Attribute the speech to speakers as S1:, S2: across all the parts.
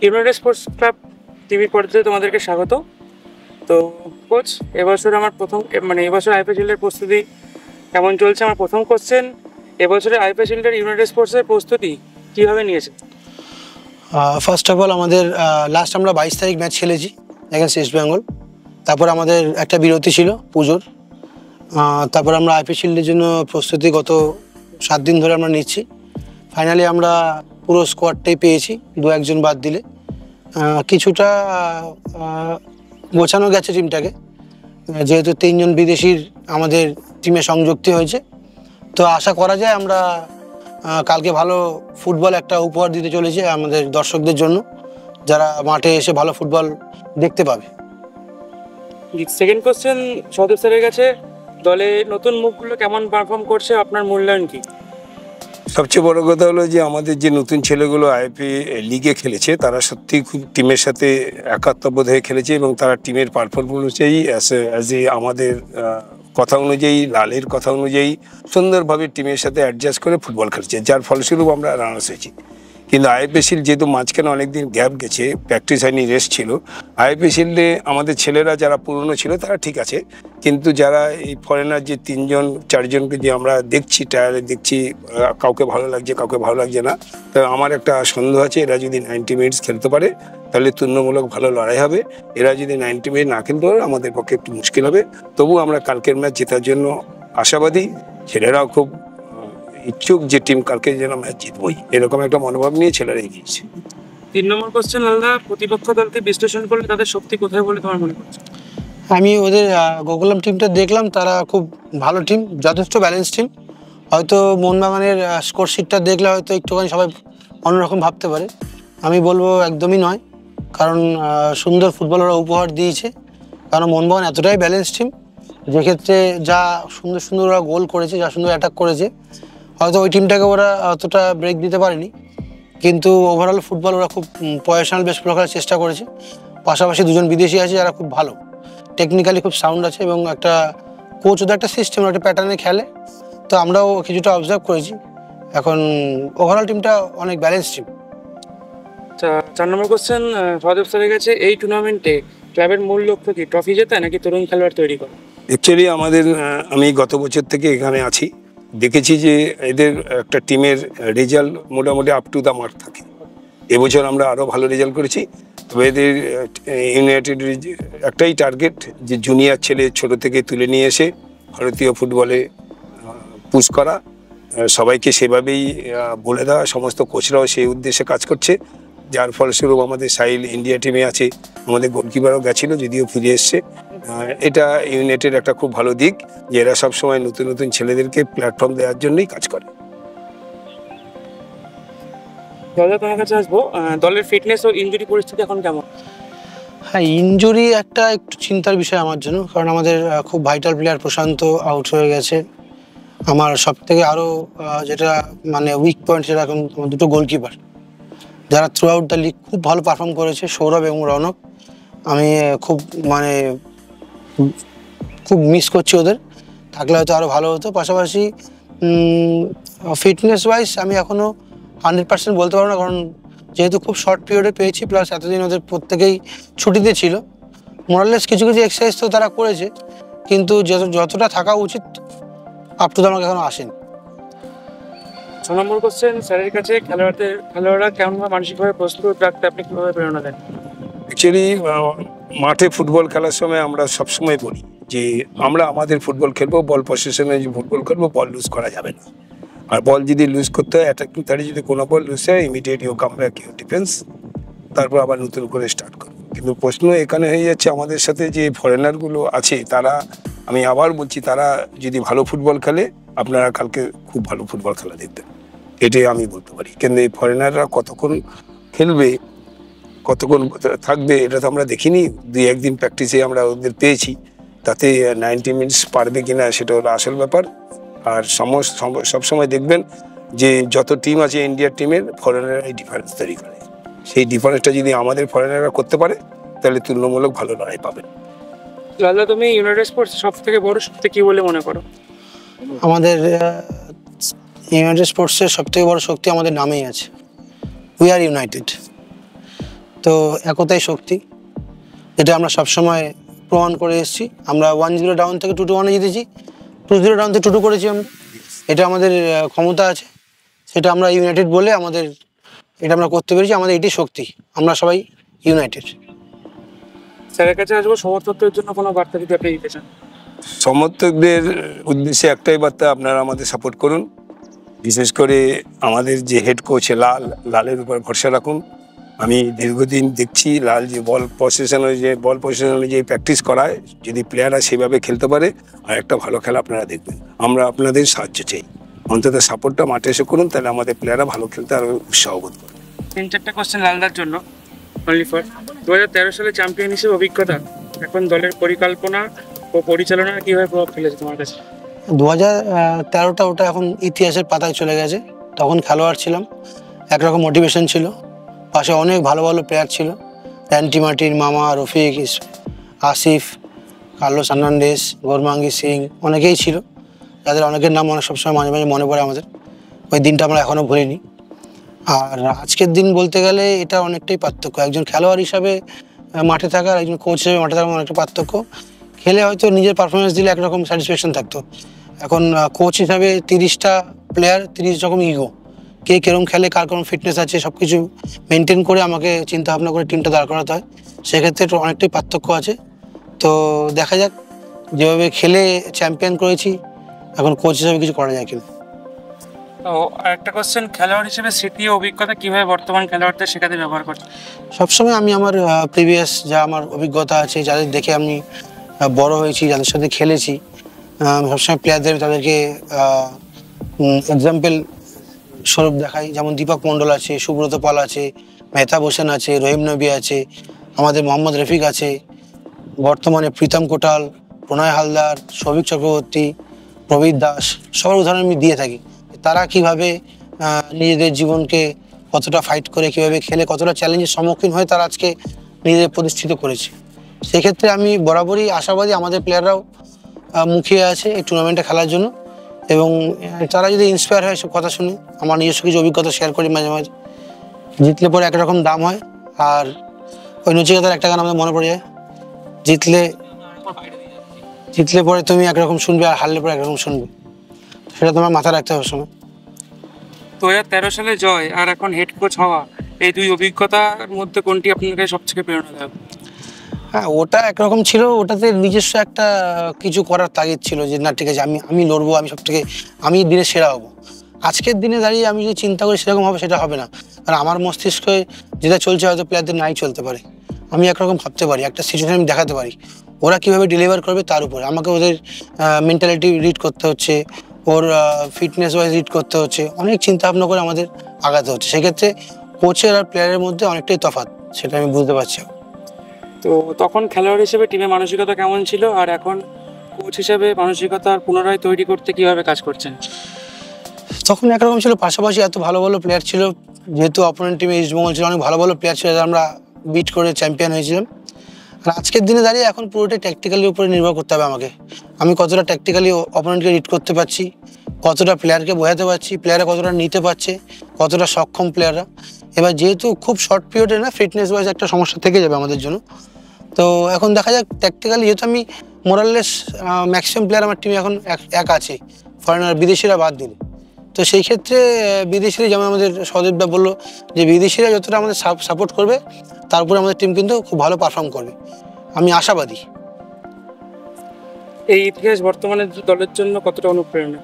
S1: United sports club টিভির পর্দায় তোমাদেরকে স্বাগত। তো কোচ, এবছর আমার এবছর আইপিএলের প্রস্তুতি কেমন চলছে? আমার প্রথম কোশ্চেন, এবছরে আইপিএলের ইউনাইটেড স্পোর্টসের প্রস্তুতি কীভাবে নিয়েছে?
S2: ফার্স্ট অফ অল আমাদের লাস্ট আমরা 22 তারিখ ম্যাচ খেলেছি এগেন্স্ট ইস্ট বেঙ্গল। তারপর আমাদের একটা বিরতি ছিল পুজোর। তারপর আমরা আইপিএলের জন্য প্রস্তুতি গত 7 দিন ধরে আমরা নিচ্ছি। ফাইনালি আমরা পুরো স্কোয়াডটাই পেয়েছি, 2-1 বাদ দিলে। কিছুটা গোছানো গেছে টিমটাকে, যেহেতু 3 জন বিদেশির আমাদের টিমে সংযুক্তি হয়েছে। তো আশা করা যায় আমরা কালকে ভালো ফুটবল একটা উপহার দিতে চলেছি আমাদের দর্শকদের জন্য, যারা মাঠে এসে ভালো ফুটবল দেখতে পাবে।
S1: সেকেন্ড কোশ্চেন সদীপ স্যারের কাছে, দলে নতুন মুখগুলো কেমন পারফর্ম করছে, আপনার মূল্যায়ন কি?
S3: সবচেয়ে বড় কথা হলো যে আমাদের যে নতুন ছেলেগুলো আইপিএল লিগে খেলেছে তারা সত্যি খুব টিমের সাথে একাত্মবোধ হয়ে খেলেছে এবং তারা টিমের পারফরমেন্স অনুযায়ী অ্যাজ এ আমাদের কথা অনুযায়ী, লালের কথা অনুযায়ী সুন্দরভাবে টিমের সাথে অ্যাডজাস্ট করে ফুটবল খেলছে, যার ফলস্বরূপ আমরা রানার্স হয়েছি। কিন্তু আইপিএল যেহেতু মাঝখানে অনেকদিন গ্যাপ গেছে, প্র্যাকটিস হয়নি, রেস্ট ছিল, আইপিএলে আমাদের ছেলেরা যারা পুরনো ছিল তারা ঠিক আছে, কিন্তু যারা এই ফরেনার যে 3-4জনকে যে আমরা দেখছি টায়ারে দেখছি, কাউকে ভালো লাগছে কাউকে ভালো লাগছে না। তো আমার একটা সন্দেহ আছে, এরা যদি 90 মিনিটস খেলতে পারে তাহলে তুলনামূলক ভালো লড়াই হবে। এরা যদি 90 মিনিট না খেলতে পারে আমাদের পক্ষে একটু মুশকিল হবে। তবু আমরা কালকের ম্যাচ জেতার জন্য আশাবাদী, ছেলেরাও খুব ইচ্ছুক যে টিম কালকে যেন ম্যাচ জিতবই, এরকম একটা মনোভাব নিয়ে ছেলেরা এগিয়েছে।
S1: 3 নম্বর কোশ্চেন, আলাদা প্রতিপক্ষ দলকে বিশ্লেষণ করলে তাদের শক্তি কোথায় বলে তোমার মনে করছে?
S2: আমি ওদের গোকুলাম টিমটা দেখলাম, তারা খুব ভালো টিম, যথেষ্ট ব্যালেন্স টিম। হয়তো মোহনবাগানের স্কোর শিটটা দেখলে হয়তো একটুখানি সবাই অন্যরকম ভাবতে পারে, আমি বলবো একদমই নয়। কারণ সুন্দর ফুটবল ওরা উপহার দিয়েছে, কারণ মোহনবাগান এতটাই ব্যালেন্স টিম, যেক্ষেত্রে যা সুন্দর সুন্দর ওরা গোল করেছে, যা সুন্দর অ্যাটাক করেছে, হয়তো ওই টিমটাকে ওরা অতটা ব্রেক দিতে পারেনি। কিন্তু ওভারঅল ফুটবল ওরা খুব পজিশনাল বেস করার চেষ্টা করেছে। পাশাপাশি 2জন বিদেশি আছে যারা খুব ভালো, টেকনিক্যালি খুব সাউন্ড আছে, এবং একটা কোচ ওদের একটা সিস্টেম, একটা প্যাটার্নে খেলে। তো আমরাও কিছুটা অবজার্ভ করেছি। এখন ওভারঅল টিমটা অনেক ব্যালেন্স টিম।
S1: 4 নম্বর কোশ্চেন সদীপ স্যারের কাছে, এই টুর্নামেন্টে ক্লাবের মূল লক্ষ্য কি, ট্রফি জেতা নাকি তরুণ খেলোয়াড় তৈরি করা?
S3: অ্যাকচুয়ালি আমি গত বছর থেকে এখানে আছি, দেখেছি যে এদের একটা টিমের রেজাল্ট মোটামুটি আপ টু দ্য মার্ক থাকে। এবছর আমরা আরও ভালো রেজাল্ট করেছি। তবে এদের ইউনাইটেডের একটাই টার্গেট যে জুনিয়র ছেলে ছোট থেকে তুলে নিয়ে এসে ভারতীয় ফুটবলে পুশ করা, সবাইকে সেভাবেই বলে দেওয়া, সমস্ত কোচরাও সেই উদ্দেশ্যে কাজ করছে, যার ফলস্বরূপ আমাদের সাহিল ইন্ডিয়া টিমে আছে, আমাদের গোলকিপারও গেছিলো, যদিও ফিরে এসছে। এটা ইউনাইটেড একটা খুব ভালো দিক যে এরা সবসময় নতুন নতুন ছেলেদেরকে প্ল্যাটফর্ম দেওয়ার জন্যই কাজ করে।
S1: দাদা, তোমার কাছে আসবো, দলের ফিটনেস ও ইনজুরি পরিস্থিতি এখন কেমন?
S2: হ্যাঁ, ইনজুরি একটা একটু চিন্তার বিষয় আমার জন্য, কারণ আমাদের খুব ভাইটাল প্লেয়ার প্রশান্ত আউট হয়ে গেছে। আমার সব থেকে আরও যেটা উইক পয়েন্ট, সেটা এখন আমার 2টো গোলকিপার, যারা থ্রু আউট দ্য লিগ খুব ভালো পারফর্ম করেছে, সৌরভ এবং রনক। আমি খুব মিস করছি ওদের, থাকলে হয়তো আরও ভালো হতো। পাশাপাশি ফিটনেস ওয়াইজ আমি এখনও 100% বলতে পারবো না, কারণ যেহেতু খুব শর্ট পিরিয়ডে পেয়েছি, প্লাস এতদিন ওদের প্রত্যেকেই ছুটিতে ছিল। মোরাললেস কিছু কিছু এক্সারসাইজ তো তারা করেছে, কিন্তু যতটা থাকা উচিত আপ টু দ্য মার্ক এখনো আসেনি।
S1: 6 নম্বর কোশ্চেন স্যারের কাছে, খেলোয়াড়রা কেমনভাবে মানসিকভাবে প্রস্তুত রাখতে আপনি কীভাবে প্রেরণা দেন?
S3: অ্যাকচুয়ালি মাঠে ফুটবল খেলার সময় আমরা সবসময় বলি যে আমরা আমাদের ফুটবল খেলবো, বল পজিশনে ফুটবল খেলবো, বল লুজ করা যাবে না। আর বল যদি লুজ করতে হয়, অ্যাটাকিং তাহলে যদি কোনো বল লুজ হয়, immediate you come back your defence, তারপর আবার নতুন করে স্টার্ট করবো। কিন্তু প্রশ্ন এখানে হয়ে যাচ্ছে, আমাদের সাথে যে ফরেনারগুলো আছে তারা, আমি আবার বলছি, তারা যদি ভালো ফুটবল খেলে আপনারা কালকে খুব ভালো ফুটবল খেলা দেখবেন, এটাই আমি বলতে পারি। কিন্তু এই ফরেনাররা কতক্ষণ খেলবে, কতক্ষণ থাকবে, এটা তো আমরা দেখিনি। 2-1 দিন প্র্যাকটিসে আমরা ওদের পেয়েছি, তাতে 90 মিনিটস পারবে কিনা সেটা হলো আসল ব্যাপার। আর সবসময় দেখবেন যে যত টিম আছে ইন্ডিয়ার টিমের, ফরেনাররা এই ডিফারেন্স তৈরি করে। সেই ডিফারেন্সটা যদি আমাদের ফরেনাররা করতে পারে তাহলে তুলনামূলক ভালো লড়াই পাবেন।
S1: লালা, তুমি ইউনাইটেড স্পোর্টস সব থেকে বড় শক্তি কী বলে মনে করো?
S2: আমাদের ইউনাইটেড স্পোর্টসের সব থেকে বড় শক্তি আমাদের নামেই আছে, উই আর ইউনাইটেড। তো একতাই শক্তি, এটা আমরা সবসময় প্রমাণ করে এসেছি। আমরা 1-0 ডাউন থেকে 2-1-এ জিতেছি, 2-0 ডাউন থেকে 2-2 করেছি আমরা। এটা আমাদের ক্ষমতা আছে, সেটা আমরা ইউনাইটেড বলে আমাদের এটা আমরা করতে পেরেছি। আমাদের এটি শক্তি, আমরা সবাই ইউনাইটেড।
S1: স্যারের কাছে আসবো, সমর্থকদের জন্য কোনো বার্তা যদি আপনি দিতে চান।
S3: সমর্থকদের উদ্দেশ্যে একটাই বার্তা, আপনারা আমাদের সাপোর্ট করুন। বিশেষ করে আমাদের যে হেড কোচ লালের উপর ভরসা রাখুন। আমি দীর্ঘদিন দেখছি লাল যে বল পজিশনে যে প্র্যাকটিস করায়, যদি প্লেয়াররা সেভাবে খেলতে পারে আর একটা ভালো খেলা আপনারা দেখবেন। আমরা আপনাদের সাহায্য চাই, অন্তত সাপোর্টটা মাঠে এসে করুন, তাহলে আমাদের প্লেয়াররা ভালো খেলতে আরও উৎসাহ বোধ করবে।
S1: 3-4টে কোশ্চেন লালদার জন্য অনলি ফর 2013 সালে চ্যাম্পিয়ন হিসেবে অভিজ্ঞতা, এখন দলের পরিকল্পনা ও পরিচালনা কীভাবে প্রভাব ফেলেছে তোমার কাছে?
S2: 2013টা ওটা এখন ইতিহাসের পাতায় চলে গেছে। তখন খেলোয়াড় ছিলাম, একরকম মোটিভেশন ছিল, পাশে অনেক ভালো ভালো প্লেয়ার ছিল, র্যান্টি মার্টিন, মামা, রফিক, আসিফ, কার্লোস হার্নান্ডেজ, গৌরমাঙ্গি সিং, অনেকেই ছিল, যাদের অনেকের নাম সবসময় মাঝে মাঝে মনে পড়ে আমাদের। ওই দিনটা আমরা এখনও ভুলিনি। আর আজকের দিন বলতে গেলে এটা অনেকটাই পার্থক্য, একজন খেলোয়াড় হিসাবে মাঠে থাকা আর একজন কোচ হিসেবে মাঠে থাকার অনেকটা পার্থক্য। খেলে হয়তো নিজের পারফরমেন্স দিলে একরকম স্যাটিসফ্যাকশন থাকতো, এখন কোচ হিসাবে 30টা প্লেয়ার, 30 রকম ইগো, কে কীরকম খেলে, কার কোন ফিটনেস আছে, সব কিছু মেনটেন করে আমাকে চিন্তা ভাবনা করে টিমটা দাঁড় করাতে হয়। সেক্ষেত্রে একটু অনেকটাই পার্থক্য আছে। তো দেখা যাক, যেভাবে খেলে চ্যাম্পিয়ন করেছি, এখন কোচ হিসাবে কিছু করা যায় কিনা।
S1: তো আরেকটা কোশ্চেন, খেলোয়াড় হিসেবে স্মৃতি ও অভিজ্ঞতা কীভাবে বর্তমান খেলোয়াড়দের শেখাতে ব্যবহার করছে?
S2: সবসময় আমি আমার প্রিভিয়াস যা আমার অভিজ্ঞতা আছে, যাদের দেখে আমি বড় হয়েছি, যাদের সাথে খেলেছি, সবসময় প্লেয়ারদের তাদেরকে এক্সাম্পল স্বরূপ দেখাই। যেমন দীপক মণ্ডল আছে, সুব্রত পাল আছে, মেহতাব হোসেন আছে, রহিম নবী আছে, আমাদের মোহাম্মদ রফিক আছে, বর্তমানে প্রীতম কোটাল, প্রণয় হালদার, সৌভিক চক্রবর্তী, প্রবীর দাস, সবার উদাহরণ আমি দিয়ে থাকি। তারা কিভাবে নিজেদের জীবনকে কতটা ফাইট করে, কিভাবে খেলে, কতটা চ্যালেঞ্জের সম্মুখীন হয়ে তারা আজকে নিজেদের প্রতিষ্ঠিত করেছে। সেক্ষেত্রে আমি বরাবরই আশাবাদী আমাদের প্লেয়াররাও মুখিয়ে আছে এই টুর্নামেন্টে খেলার জন্য, এবং তারা যদি ইন্সপায়ার হয় সব কথা শুনে। আমার নিজস্ব কিছু অভিজ্ঞতা শেয়ার করি মাঝে মাঝে। জিতলে পরে একরকম দাম হয়, আর ওই নচিকেতার একটা গান আমাদের মনে পড়ে যায়, জিতলে পরে তুমি একরকম শুনবে আর হারলে পরে একরকম শুনবে, সেটা তোমার মাথায় রাখতে হবে সময়।
S1: 2013 সালে জয় আর এখন হেড কোচ হওয়া, এই দুই অভিজ্ঞতার মধ্যে কোনটি আপনাকে সবথেকে প্রেরণাদায়ক?
S2: হ্যাঁ, ওটা একরকম ছিল, ওটাতে নিজস্ব একটা কিছু করার তাগিদ ছিল যে না ঠিক আছে, আমি লড়বো, আমি দিনের সেরা হব। আজকের দিনে দাঁড়িয়ে আমি যদি চিন্তা করি সেরকম হবে, সেটা হবে না। কারণ আমার মস্তিষ্কে যেটা চলছে হয়তো প্লেয়ারদের নাই চলতে পারে। আমি একরকম ভাবতে পারি, একটা সিচুয়েশন আমি দেখাতে পারি, ওরা কীভাবে ডেলিভার করবে তার উপরে আমাকে ওদের মেন্টালিটি রিড করতে হচ্ছে, ওর ফিটনেস ওয়াইজ রিড করতে হচ্ছে, অনেক চিন্তা ভাবনা করে আমাদের আগাতে হচ্ছে। সেক্ষেত্রে কোচের আর প্লেয়ারের মধ্যে অনেকটাই তফাৎ, সেটা আমি বুঝতে পারছি।
S1: তো তখন খেলোয়াড় হিসেবে টিমের মানসিকতা কেমন ছিল, আর এখন কোচ হিসেবে মানসিকতার পুনরায় তৈরি করতে কীভাবে কাজ করছেন?
S2: তখন একরকম ছিল, পাশাপাশি এত ভালো ভালো প্লেয়ার ছিল, যেহেতু অপোনেন্ট টিমে ইস্টবেঙ্গল ছিল, অনেক ভালো ভালো প্লেয়ার ছিল যারা আমরা বিট করে চ্যাম্পিয়ন হয়েছিলাম। আর আজকের দিনে দাঁড়িয়ে এখন পুরোটাই ট্যাকটিক্যালির উপরে নির্ভর করতে হবে আমাকে। আমি কতটা ট্যাকটিক্যালি অপোনেন্টকে রিড করতে পারছি, কতটা প্লেয়ারকে বোঝাতে পারছি, প্লেয়াররা কতটা নিতে পারছে, কতটা সক্ষম প্লেয়াররা। এবার যেহেতু খুব শর্ট পিরিয়ডে না, ফিটনেস ওয়াইজ একটা সমস্যা থেকে যাবে আমাদের জন্য। তো এখন দেখা যাক ট্যাকটিক্যালি, যেহেতু আমি মোরাললেস ম্যাক্সিমাম প্লেয়ার আমার টিমে এখন এক আছে, ফরেনার বিদেশিরা বাদ দিলে। তো সেই ক্ষেত্রে বিদেশিরা, যেমন আমাদের সদীপদা বললো যে বিদেশিরা যতটা আমাদের সাপোর্ট করবে, তার উপরে আমাদের টিম কিন্তু খুব ভালো পারফর্ম করবে, আমি আশাবাদী।
S1: এই ইতিহাস বর্তমানে দলের জন্য কতটা অনুপ্রেরণা?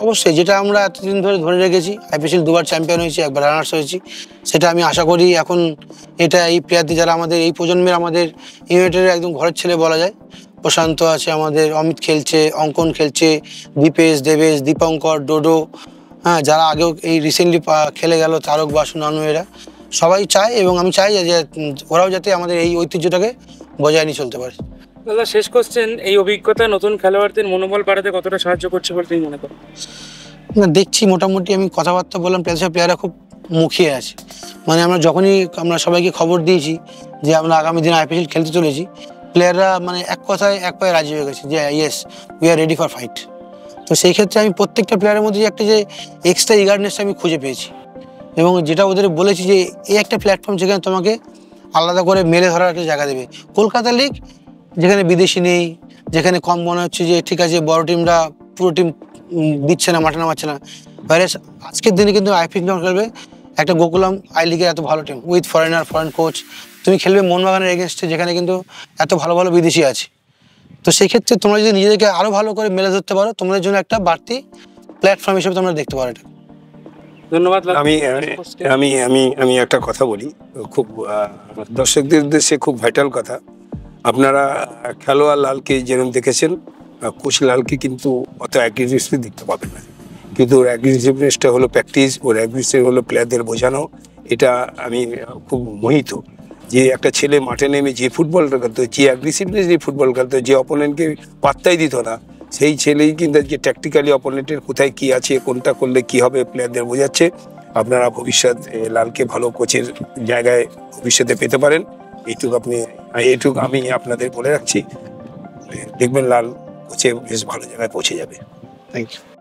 S2: অবশ্যই, যেটা আমরা এতদিন ধরে রেখেছি, আইপিএল 2বার চ্যাম্পিয়ন হয়েছি, একবার রানার্স হয়েছি, সেটা আমি আশা করি এখন এটা এই প্লেয়ারদের যারা আমাদের এই প্রজন্মের আমাদের ইউনাইটেডের একদম ঘরের ছেলে বলা যায়, প্রশান্ত আছে, আমাদের অমিত খেলছে, অঙ্কন খেলছে, দীপেশ, দেবেশ, দীপঙ্কর, ডোডো, হ্যাঁ, যারা আগেও এই রিসেন্টলি খেলে গেল, তারক, বাসু, নানু, এরা সবাই চায়, এবং আমি চাই যে ওরাও যাতে আমাদের এই ঐতিহ্যটাকে বজায় নিয়ে চলতে পারে।
S1: দাদা, শেষ কোশ্চেন, এই অভিজ্ঞতা নতুন খেলোয়াড়দের মনোবল বাড়াতে কতটা সাহায্য করছে বলে তুমি মনে করো?
S2: না, দেখছি মোটামুটি, আমি কথাবার্তা বললাম, প্লেয়াররা খুব মুখিয়ে আছে। মানে আমরা যখনই আমরা সবাইকে খবর দিয়েছি যে আমরা আগামী দিনে আইপিএল খেলতে চলেছি, প্লেয়াররা মানে এক কথায় এক পায়ে রাজি হয়ে গেছে যে yes, we are ready for fight. তো সেই ক্ষেত্রে আমি প্রত্যেকটা প্লেয়ারের মধ্যে একটা যে এক্সট্রা ইগারনেসটা আমি খুঁজে পেয়েছি, এবং যেটা ওদের বলেছি যে এই একটা প্ল্যাটফর্ম যেখানে তোমাকে আলাদা করে মেলে ধরার একটা জায়গা দেবে। কলকাতা লিগ যেখানে বিদেশি নেই, যেখানে কম মনে হচ্ছে যে ঠিক আছে বড় টিমরা পুরো টিম দিচ্ছে না, মাঠে নামাচ্ছে না, বাইরে আজকের দিনে কিন্তু আইপিএল যখন খেলবে একটা গোকুলাম আই লিগের এত ভালো টিম উইথ ফরেন কোচ, তুমি খেলবে মোহনবাগানের এগেনস্টে যেখানে কিন্তু এত ভালো ভালো বিদেশি আছে। তো সেই ক্ষেত্রে তোমরা যদি নিজেদেরকে আরো ভালো করে মেলে ধরতে পারো, তোমাদের জন্য একটা বাড়তি প্ল্যাটফর্ম হিসেবে তোমরা দেখতে পারো এটা।
S1: ধন্যবাদ।
S3: আমি আমি আমি আমি একটা কথা বলি, খুব দর্শকদের উদ্দেশ্যে খুব ভাইটাল কথা। আপনারা খেলোয়াড় লালকে যেরকম দেখেছেন, কোচ লালকে কিন্তু অত অ্যাগ্রেসিভলি দেখতে পাবেন না, কিন্তু ওর অ্যাগ্রেসিভনেসটা হলো প্র্যাকটিস, ওর অ্যাগ্রেসিভ হলো প্লেয়ারদের বোঝানো। এটা আমি খুব মোহিত যে একটা ছেলে মাঠে নেমে যে ফুটবলটা খেলতো, যে অ্যাগ্রেসিভনেস যে ফুটবল খেলতো, যে অপোনেন্টকে পাত্তাই দিত না, সেই ছেলেই কিন্তু আজকে ট্যাকটিক্যালি অপোনেন্টের কোথায় কি আছে, কোনটা করলে কি হবে প্লেয়ারদের বোঝাচ্ছে। আপনারা ভবিষ্যৎ লালকে ভালো কোচের জায়গায় ভবিষ্যতে পেতে পারেন, এইটুকু আমি আপনাদের বলে রাখছি। দেখবেন লাল কোচে বেশ ভালো জায়গায় পৌঁছে যাবে।
S2: Thank you.